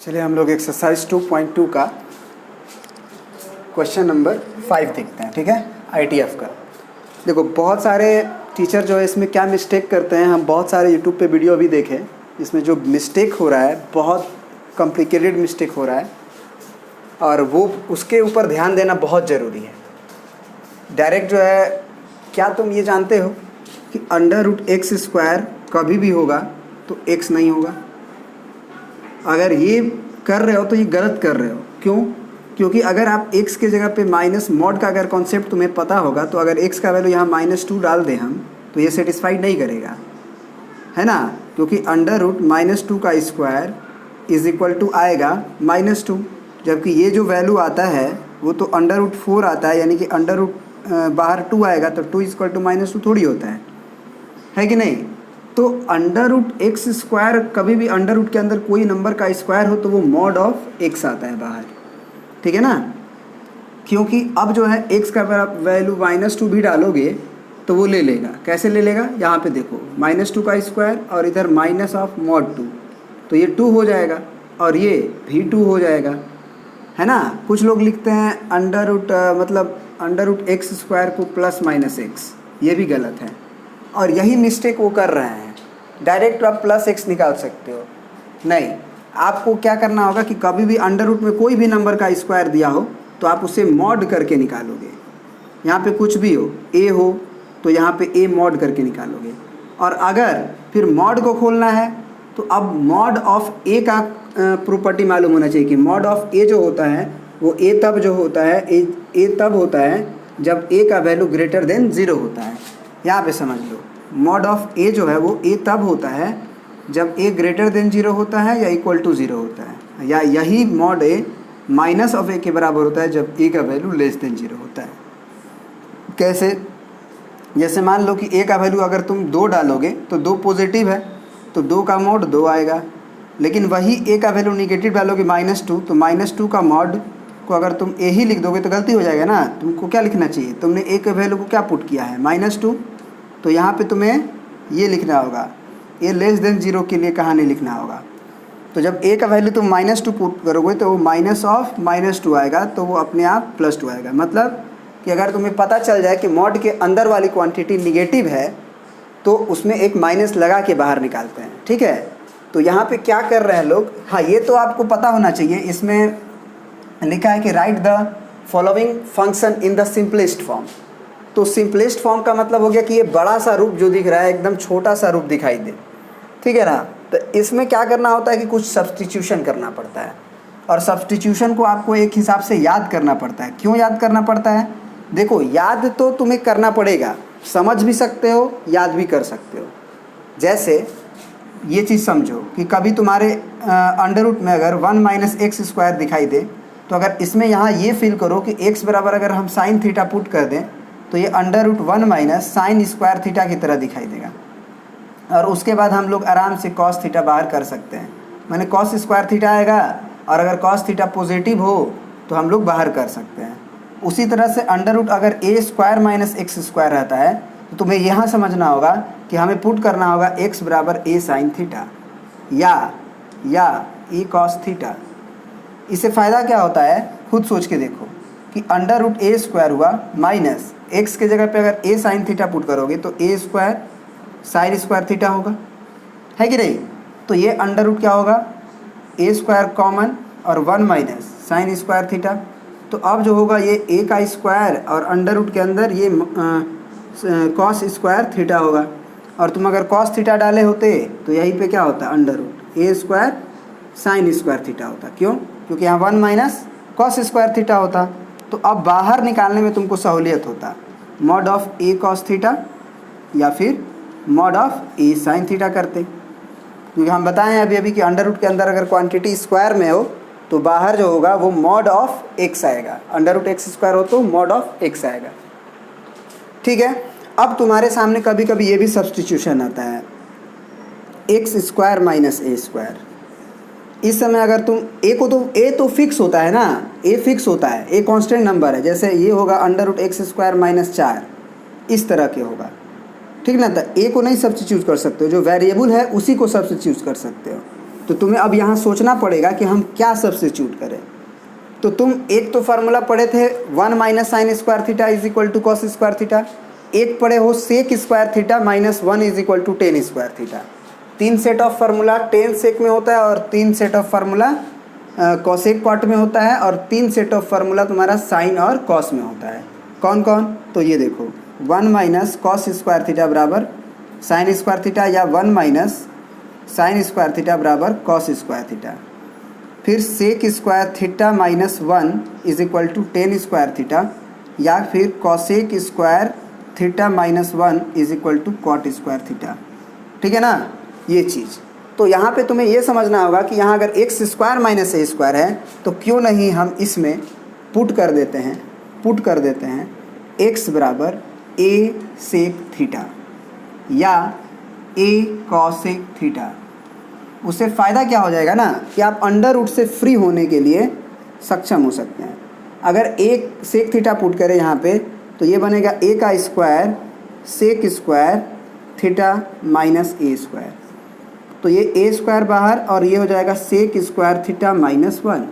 चलिए हम लोग एक्सरसाइज 2.2 का क्वेश्चन नंबर 5 देखते हैं। ठीक है, ITF का। देखो बहुत सारे टीचर जो है इसमें क्या मिस्टेक करते हैं, हम बहुत सारे यूट्यूब पे वीडियो भी देखे, इसमें जो मिस्टेक हो रहा है बहुत कॉम्प्लिकेटेड मिस्टेक हो रहा है और वो उसके ऊपर ध्यान देना बहुत ज़रूरी है। डायरेक्ट जो है, क्या तुम ये जानते हो कि √x² कभी भी होगा तो x नहीं होगा? अगर ये कर रहे हो तो ये गलत कर रहे हो। क्यों? क्योंकि अगर आप x के जगह पे माइनस मॉड का अगर कॉन्सेप्ट तुम्हें पता होगा तो अगर x का वैल्यू यहाँ -2 डाल दें हम तो ये सेटिस्फाइड नहीं करेगा, है ना? क्योंकि √-2 का स्क्वायर इज इक्वल टू आएगा -2, जबकि ये जो वैल्यू आता है वो तो √4 आता है, यानी कि बाहर 2 आएगा तो 2 = -2 थोड़ी होता है कि नहीं? तो √x² कभी भी √ के अंदर कोई नंबर का स्क्वायर हो तो वो मॉड ऑफ x आता है बाहर, ठीक है ना? क्योंकि अब जो है x का अगर आप वैल्यू -2 भी डालोगे तो वो ले लेगा। कैसे ले लेगा? यहाँ पे देखो, -2 का स्क्वायर और इधर -(mod2), तो ये 2 हो जाएगा और ये भी 2 हो जाएगा, है ना? कुछ लोग लिखते हैं मतलब √x² को +-x, ये भी गलत है और यही मिस्टेक वो कर रहे हैं। डायरेक्ट आप +x निकाल सकते हो, नहीं, आपको क्या करना होगा कि कभी भी √ में कोई भी नंबर का स्क्वायर दिया हो तो आप उसे मॉड करके निकालोगे। यहाँ पे कुछ भी हो, a हो तो यहाँ पे a मॉड करके निकालोगे। और अगर फिर मॉड को खोलना है तो अब मॉड ऑफ a का प्रॉपर्टी मालूम होना चाहिए कि मॉड ऑफ a जो होता है वो a तब जो होता है a तब होता है जब a का वैल्यू >0 होता है। यहाँ पे समझ लो, मॉड ऑफ a जो है वो a तब होता है जब a >0 होता है या =0 होता है, या यही मॉड a -(a) के बराबर होता है जब a का वैल्यू <0 होता है। कैसे? जैसे मान लो कि a का वैल्यू अगर तुम 2 डालोगे तो 2 पॉजिटिव है तो 2 का मॉड 2 आएगा, लेकिन वही a का वैल्यू निगेटिव डालोगे -2 तो -2 का मॉड को अगर तुम a ही लिख दोगे तो गलती हो जाएगा ना। तुमको क्या लिखना चाहिए? तुमने a के वैल्यू को क्या पुट किया है? -2, तो यहाँ पे तुम्हें ये लिखना होगा, a <0 के लिए कहाँ नहीं लिखना होगा। तो जब a का वैल्यू तुम -2 पुट करोगे तो वो -(-2) आएगा, तो वो अपने आप +2 आएगा। मतलब कि अगर तुम्हें पता चल जाए कि मॉड के अंदर वाली क्वांटिटी निगेटिव है तो उसमें एक माइनस लगा के बाहर निकालते हैं, ठीक है? तो यहाँ पे क्या कर रहे हैं लोग, हाँ ये तो आपको पता होना चाहिए। इसमें लिखा है कि right the following function in the simplest form. तो सिंपलेस्ट फॉर्म का मतलब हो गया कि ये बड़ा सा रूप जो दिख रहा है एकदम छोटा सा रूप दिखाई दे, ठीक है ना? तो इसमें क्या करना होता है कि कुछ सब्स्टिट्यूशन करना पड़ता है, और सब्स्टिट्यूशन को आपको एक हिसाब से याद करना पड़ता है। क्यों याद करना पड़ता है? देखो, याद तो तुम्हें करना पड़ेगा, समझ भी सकते हो, याद भी कर सकते हो। जैसे ये चीज़ समझो कि कभी तुम्हारे √ में अगर 1 - x² दिखाई दे तो अगर इसमें यहाँ ये फील करो कि x बराबर अगर हम sin थीटा पुट कर दें तो ये √1 - sin² थीटा की तरह दिखाई देगा, और उसके बाद हम लोग आराम से cos थीटा बाहर कर सकते हैं। मैंने cos² थीटा आएगा, और अगर cos थीटा पॉजिटिव हो तो हम लोग बाहर कर सकते हैं। उसी तरह से √ अगर a² - x² रहता है तो तुम्हें यहाँ समझना होगा कि हमें पुट करना होगा x बराबर a sin थीटा या a cos थीटा। इससे फ़ायदा क्या होता है खुद सोच के देखो कि √a² हुआ माइनस x के जगह पे अगर a sin थीटा पुट करोगे तो a² sin² थीटा होगा, है कि नहीं? तो ये √ क्या होगा, a² कॉमन और 1 - sin² थीटा। तो अब जो होगा ये a का स्क्वायर और √ के अंदर ये cos² थीटा होगा, और तुम अगर cos थीटा डाले होते तो यहीं पे क्या होता, √a² sin² थीटा होता। क्यों? क्योंकि यहाँ 1 - cos² थीटा होता। तो अब बाहर निकालने में तुमको सहूलियत होता, mod of a cos theta या फिर mod of a sin theta करते। क्योंकि हम बताएं अभी कि √ के अंदर अगर क्वांटिटी स्क्वायर में हो तो बाहर जो होगा वो मॉड ऑफ x आएगा, √x² हो तो मॉड ऑफ x आएगा, ठीक है? अब तुम्हारे सामने कभी कभी ये भी सब्स्टिट्यूशन आता है, x² - a²। इस समय अगर तुम a तो फिक्स होता है ना, a फिक्स होता है, a कांस्टेंट नंबर है। जैसे ये होगा √x² - 4, इस तरह के होगा, ठीक ना? तो a को नहीं सब्स्टिट्यूट कर सकते हो, जो वेरिएबल है उसी को सब्स्टिट्यूट कर सकते हो। तो तुम्हें अब यहाँ सोचना पड़ेगा कि हम क्या सब्स्टिट्यूट करें। तो तुम एक तो फार्मूला पढ़े थे 1 minus sine square theta is equal to cos square theta, एक पढ़े हो sec square theta minus 1 is equal to tan square theta. 3 set of formula tan sec में होता है और 3 set of formula cosec part में होता है और 3 सेट ऑफ फार्मूला तुम्हारा साइन और कॉस में होता है। कौन कौन? तो ये देखो 1 माइनस कॉस स्क्वायर थीटा बराबर साइन स्क्वायर थीटा, या 1 माइनस साइन स्क्वायर थीटा बराबर कॉस स्क्वायर थीटा। फिर sec square theta minus 1 is equal to tan square theta, या फिर cosec square theta minus 1 is equal to cot square theta. ठीक है ना, ये चीज़। तो यहाँ पे तुम्हें ये समझना होगा कि यहाँ अगर x square minus a square है तो क्यों नहीं हम इसमें पुट कर देते हैं एक्स बराबर ए सेक थीटा या ए कॉसेक थीटा। उससे फ़ायदा क्या हो जाएगा ना कि आप अंडर रूट से फ्री होने के लिए सक्षम हो सकते हैं। अगर ए सेक थीटा पुट करें यहाँ पे तो ये बनेगा ए का square sec square theta minus a square. तो ये ए स्क्वायर बाहर और ये हो जाएगा सेक स्क्वायर थीटा माइनस 1।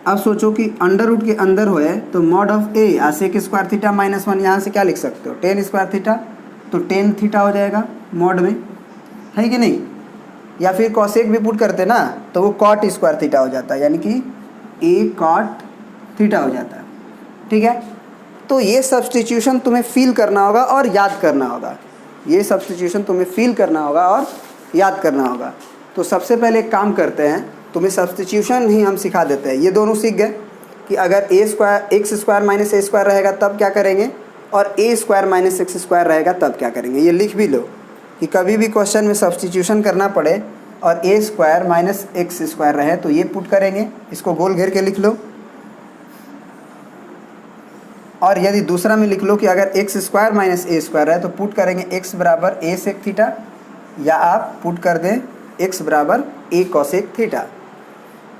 अब सोचो कि अंडर रूट के अंदर हो है तो mod of a sec square theta minus 1 यहाँ से क्या लिख सकते हो टेन स्क्वायर थीटा, तो टेन थीटा हो जाएगा मॉड में, है कि नहीं। या फिर कॉसेक भी पुट करते ना तो वो कॉट स्क्वायर थीटा हो जाता है, यानी कि ए कॉट थीटा हो जाता है। ठीक है, तो ये सब्स्टिट्यूशन तुम्हें फील करना होगा और याद करना होगा। ये सब्स्टिट्यूशन तुम्हें फील करना होगा और याद करना होगा। तो सबसे पहले एक काम करते हैं, तुम्हें सब्स्टिट्यूशन ही हम सिखा देते हैं। ये दोनों सीख गए कि अगर ए square x square minus a square रहेगा तब क्या करेंगे, और ए स्क्वायर माइनस एक्स स्क्वायर रहेगा तब क्या करेंगे। ये लिख भी लो कि कभी भी क्वेश्चन में सब्स्टिट्यूशन करना पड़े और ए स्क्वायर माइनस एक्स स्क्वायर रहे तो ये पुट करेंगे, इसको गोल घेर के लिख लो। और यदि दूसरा में लिख लो कि अगर x square minus a square है तो पुट करेंगे एक्स बराबर ए सेक थीटा, या आप पुट कर दें एक्स बराबर ए कॉसेक थीटा।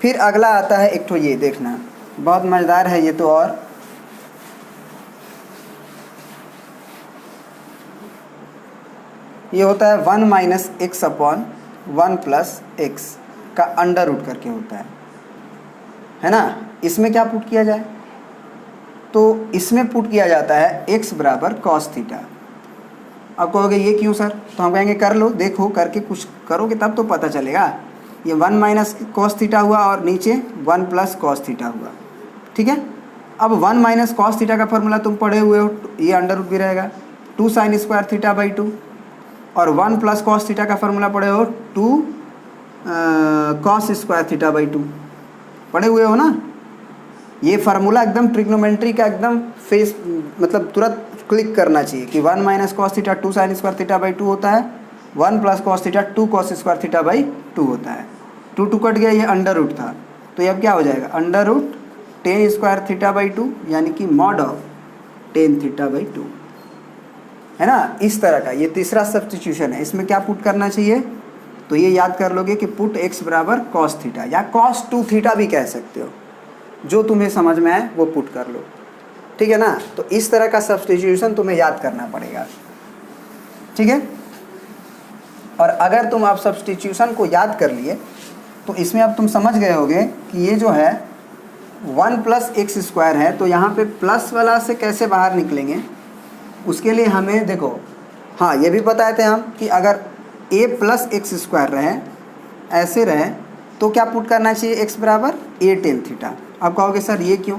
फिर अगला आता है एक तो ये देखना, बहुत मज़ेदार है ये तो। और ये होता है 1 minus x upon 1 plus x का अंडर रूट करके होता है ना। इसमें क्या पुट किया जाए, तो इसमें पुट किया जाता है x बराबर कॉस थीटा। अब कहोगे ये क्यों सर, तो हम कहेंगे कर लो, देखो करके कुछ करोगे तब तो पता चलेगा। ये 1 माइनस कॉस थीटा हुआ और नीचे 1 प्लस कॉस थीटा हुआ। ठीक है, अब 1 माइनस कॉस थीटा का फॉर्मूला तुम पढ़े हुए हो, ये अंडर रूट भी रहेगा 2 साइन स्क्वायर थीटा बाई 2, और 1 प्लस कॉस थीटा का फॉर्मूला पढ़े हो 2 कॉस स्क्वायर थीटा बाई 2, पढ़े हुए हो ना। ये फार्मूला एकदम ट्रिग्नोमेट्री का एकदम फेस मतलब तुरंत क्लिक करना चाहिए कि 1 minus cos theta 2 sign square theta by 2 होता है, 1 plus cos theta 2 cos square theta by 2 होता है। 2 कट गया, ये अंडर रूट था, तो ये अब क्या हो जाएगा under root tan square theta by 2, यानी कि mod of tan theta by 2, है ना। इस तरह का ये तीसरा सब्स्टिट्यूशन है। इसमें क्या पुट करना चाहिए, तो ये याद कर लोगे कि पुट एक्स बराबर कॉस थीटा या कॉस 2 थीटा भी कह सकते हो, जो तुम्हें समझ में आए वो पुट कर लो। ठीक है ना, तो इस तरह का सब्स्टिट्यूशन तुम्हें याद करना पड़ेगा। ठीक है, और अगर तुम आप सब्स्टिट्यूशन को याद कर लिए तो इसमें अब तुम समझ गए होगे कि ये जो है 1 प्लस एक्स स्क्वायर है, तो यहाँ पे प्लस वाला से कैसे बाहर निकलेंगे उसके लिए हमें देखो, हाँ ये भी बताए थे हम कि अगर a प्लस एक्स स्क्वायर रहे ऐसे रहे तो क्या पुट करना चाहिए x बराबर a टेन थीटा। अब कहोगे सर ये क्यों,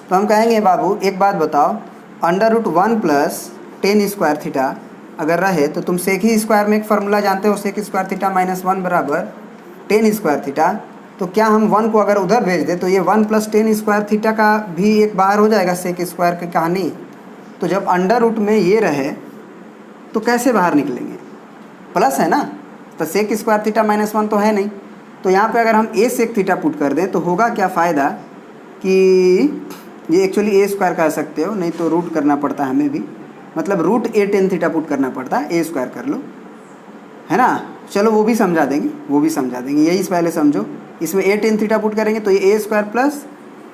तो हम कहेंगे बाबू एक बात बताओ, under root 1 plus tan square theta अगर रहे तो तुम सेक ही स्क्वायर में एक फार्मूला जानते हो, सेक स्क्वायर थीटा माइनस 1 बराबर टेन स्क्वायर थीटा। तो क्या हम 1 को अगर उधर भेज दें तो ये 1 प्लस टेन स्क्वायर थीटा का भी एक बाहर हो जाएगा सेक स्क्वायर की कहानी। तो जब अंडर रूट में ये रहे तो कैसे बाहर निकलेंगे, प्लस है ना, तो सेक स्क्वायर थीटा माइनस 1 तो है नहीं। तो यहाँ पे अगर हम ए सेक थीटा पुट कर दें तो होगा क्या फ़ायदा कि ये एक्चुअली ए स्क्वायर कह सकते हो, नहीं तो रूट करना पड़ता है हमें भी, मतलब रूट ए टेन थीटा पुट करना पड़ता है, ए स्क्वायर कर लो, है ना। चलो वो भी समझा देंगे, यही पहले समझो। इसमें ए टेन थीटा पुट करेंगे तो ये a square plus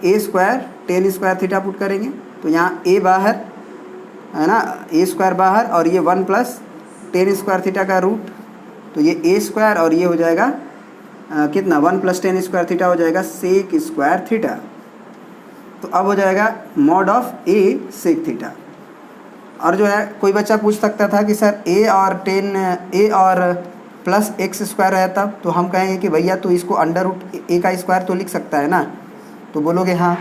a square tan square theta put करेंगे, तो यहाँ ए बाहर है ना, ए स्क्वायर बाहर, और ये 1 प्लस टेन स्क्वायर थीटा का रूट, तो ये ए स्क्वायर और ये हो जाएगा कितना 1 + tan स्क्वायर थीटा हो जाएगा सेक स्क्वायर थीटा। तो अब हो जाएगा mod of a sec theta. और जो है कोई बच्चा पूछ सकता था कि सर ए और प्लस एक्स स्क्वायर है तब, तो हम कहेंगे कि भैया तो इसको अंडर रूट ए का स्क्वायर तो लिख सकता है ना। तो बोलोगे हाँ,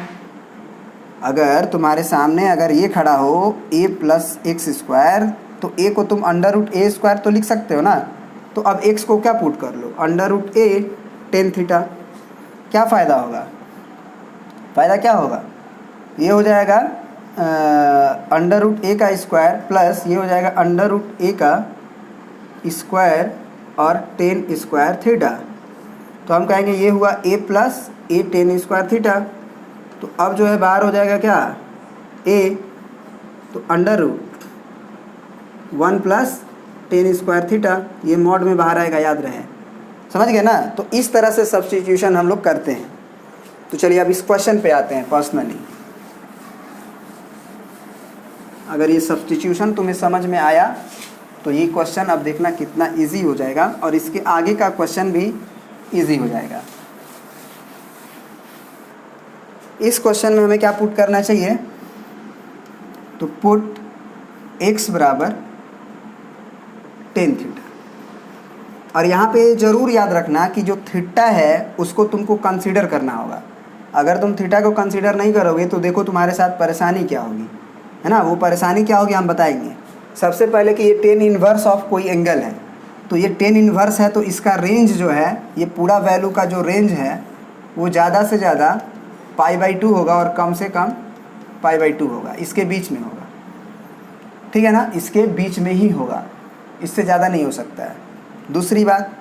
अगर तुम्हारे सामने अगर ये खड़ा हो ए प्लस एक्स स्क्वायर तो ए को तुम अंडर रूट ए स्क्वायर तो लिख सकते हो ना। तो अब एक्स को क्या पुट कर लो, अंडर रूट ए टेन थीटा। क्या फ़ायदा होगा, फ़ायदा क्या होगा, ये हो जाएगा अंडर रूट ए का स्क्वायर प्लस ये हो जाएगा अंडर रूट ए का स्क्वायर और टेन स्क्वायर थीटा। तो हम कहेंगे ये हुआ ए प्लस ए टेन स्क्वायर थीटा। तो अब जो है बाहर हो जाएगा क्या ए, तो under root 1 + tan square theta, ये मॉड में बाहर आएगा, याद रहे, समझ गए ना। तो इस तरह से सब्स्टिट्यूशन हम लोग करते हैं। तो चलिए अब इस क्वेश्चन पे आते हैं पर्सनली। अगर ये सब्स्टिट्यूशन तुम्हें समझ में आया तो ये क्वेश्चन अब देखना कितना इजी हो जाएगा और इसके आगे का क्वेश्चन भी इजी हो जाएगा। इस क्वेश्चन में हमें क्या पुट करना चाहिए, तो पुट x बराबर टेन थीटा। और यहाँ पे ज़रूर याद रखना कि जो थीटा है उसको तुमको कंसीडर करना होगा। अगर तुम थीटा को कंसीडर नहीं करोगे तो देखो तुम्हारे साथ परेशानी क्या होगी, है ना। वो परेशानी क्या होगी हम बताएंगे। सबसे पहले कि ये टेन इन्वर्स ऑफ कोई एंगल है, तो ये टेन इन्वर्स है तो इसका रेंज जो है, ये पूरा वैल्यू का जो रेंज है वो ज़्यादा से ज़्यादा π/2 होगा और कम से कम π/2 होगा, इसके बीच में होगा, ठीक है ना, इसके बीच में ही होगा, इससे ज़्यादा नहीं हो सकता है। दूसरी बात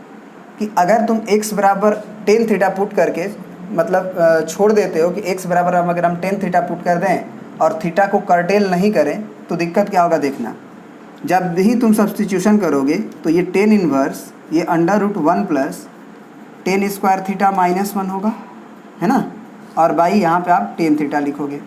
कि अगर तुम x बराबर टेन थीटा पुट करके मतलब छोड़ देते हो कि x बराबर अगर हम टेन थीटा पुट कर दें और थीटा को कर्टेल नहीं करें तो दिक्कत क्या होगा देखना। जब भी तुम सब्स्टिट्यूशन करोगे तो ये टेन इन्वर्स ये under root 1 + tan square theta -1 होगा, है ना। और बाई यहाँ पे आप टेन थीटा लिखोगे।